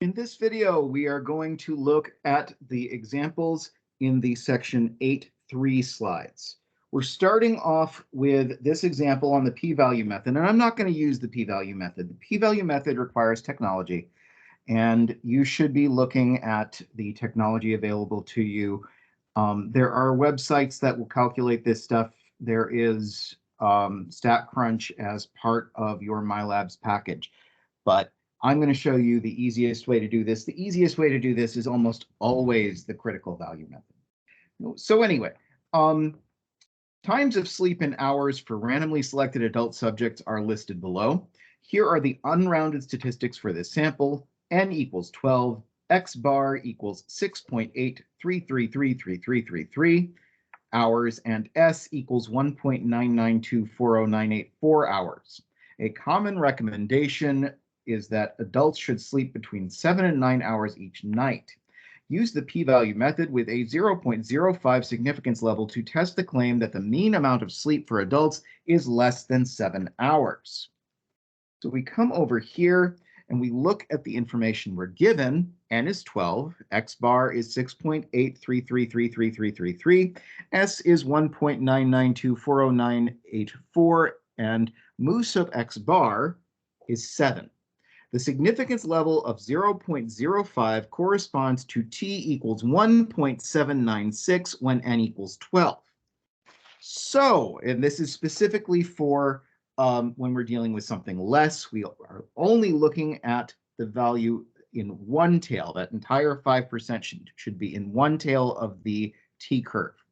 In this video, we are going to look at the examples in the section 8.3 slides. We're starting off with this example on the p-value method, and I'm not going to use the p-value method. The p-value method requires technology, and you should be looking at the technology available to you. There are websites that will calculate this stuff. There is StatCrunch as part of your MyLabs package, but I'm going to show you the easiest way to do this. The easiest way to do this is almost always the critical value method. So anyway, times of sleep in hours for randomly selected adult subjects are listed below. Here are the unrounded statistics for this sample. N equals 12, X bar equals 6.8333333 hours, and S equals 1.9924098 hours. A common recommendation is that adults should sleep between 7 and 9 hours each night. Use the p-value method with a 0.05 significance level to test the claim that the mean amount of sleep for adults is less than 7 hours. So we come over here and we look at the information we're given. N is 12, X bar is 6.8333333, S is 1.9924098, and mu sub X bar is 7. The significance level of 0.05 corresponds to t equals 1.796 when n equals 12. So, and this is specifically for when we're dealing with something less, we are only looking at the value in one tail. That entire 5% should be in one tail of the t curve.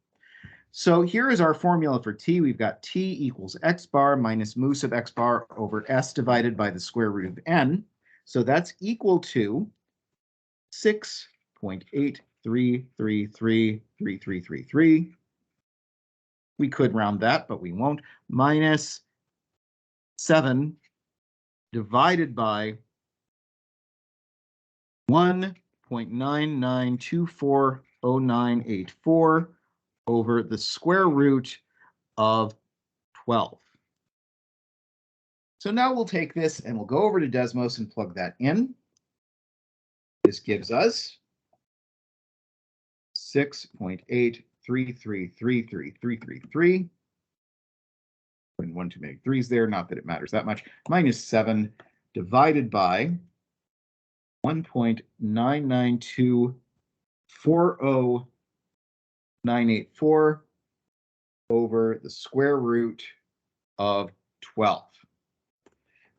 So here is our formula for t. We've got t equals X bar minus mu sub X bar over S divided by the square root of n. So that's equal to 6.8333333. We could round that, but we won't. Minus 7 divided by 1.99240984 over the square root of 12. So now we'll take this and we'll go over to Desmos and plug that in. This gives us 6.8333333. And 1 too many threes there, not that it matters that much. Minus 7 divided by 1.992400984 over the square root of 12.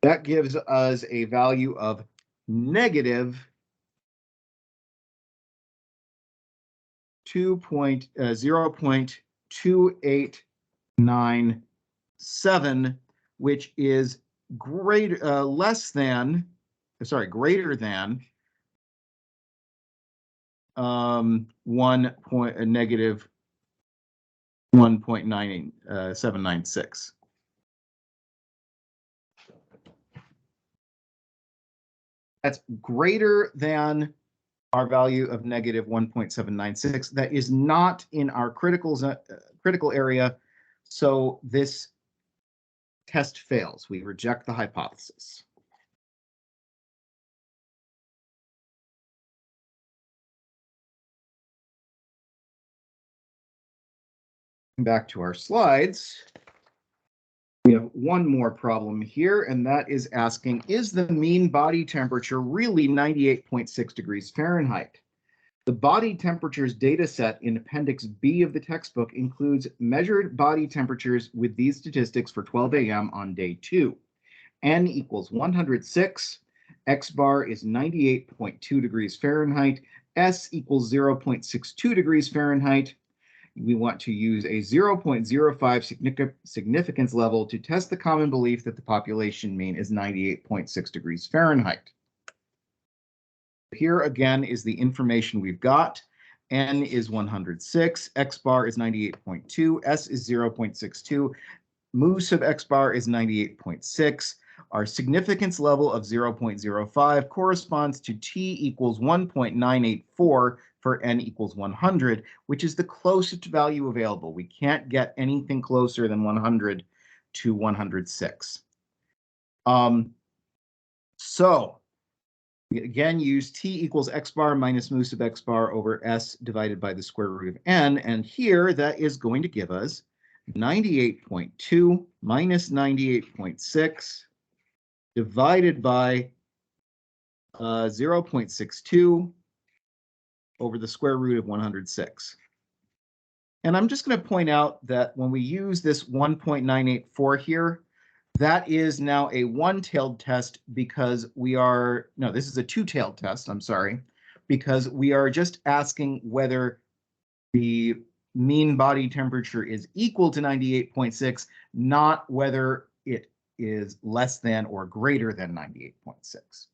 That gives us a value of negative 0.2897, which is greater than 1.9796. That's greater than our value of negative 1.796. That is not in our critical area, so this test fails. We reject the hypothesis. Back to our slides. We have one more problem here, and that is asking, is the mean body temperature really 98.6 degrees Fahrenheit? The body temperatures data set in Appendix B of the textbook includes measured body temperatures with these statistics for 12 a.m. on day 2. N equals 106, X bar is 98.2 degrees Fahrenheit, S equals 0.62 degrees Fahrenheit. We want to use a 0.05 significance level to test the common belief that the population mean is 98.6 degrees Fahrenheit. Here again is the information we've got. N is 106, X bar is 98.2, S is 0.62, mu sub X bar is 98.6. Our significance level of 0.05 corresponds to t equals 1.984 for n equals 100, which is the closest value available. We can't get anything closer than 100 to 106. So We again use t equals x bar minus mu sub x bar over s divided by the square root of n. And here that is going to give us 98.2 minus 98.6 divided by 0.62 over the square root of 106. And I'm just going to point out that when we use this 1.984 here, that is now a one-tailed test because this is a two-tailed test, I'm sorry, because we are just asking whether the mean body temperature is equal to 98.6, not whether it is less than or greater than 98.6.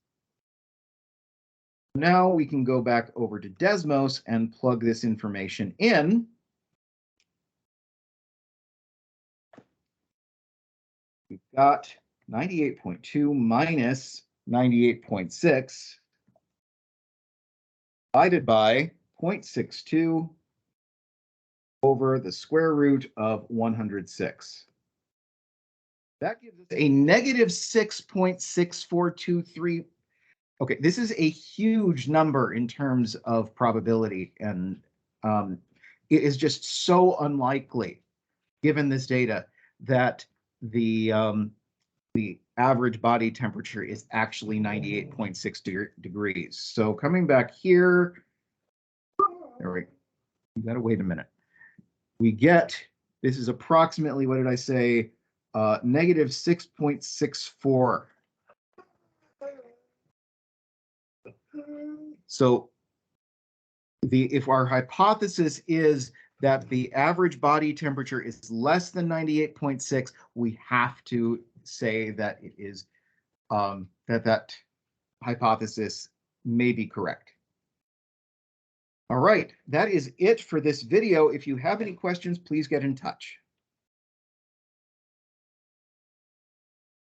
Now we can go back over to Desmos and plug this information in. We've got 98.2 minus 98.6 divided by 0.62 over the square root of 106. That gives us a negative 6.6423. Okay, this is a huge number in terms of probability, and it is just so unlikely, given this data, that the average body temperature is actually 98.6 degrees. So coming back here, you gotta wait a minute. We get, this is approximately, what did I say? Negative 6.64. So if our hypothesis is that the average body temperature is less than 98.6, we have to say that it is that hypothesis may be correct. All right, that is it for this video. If you have any questions, please get in touch.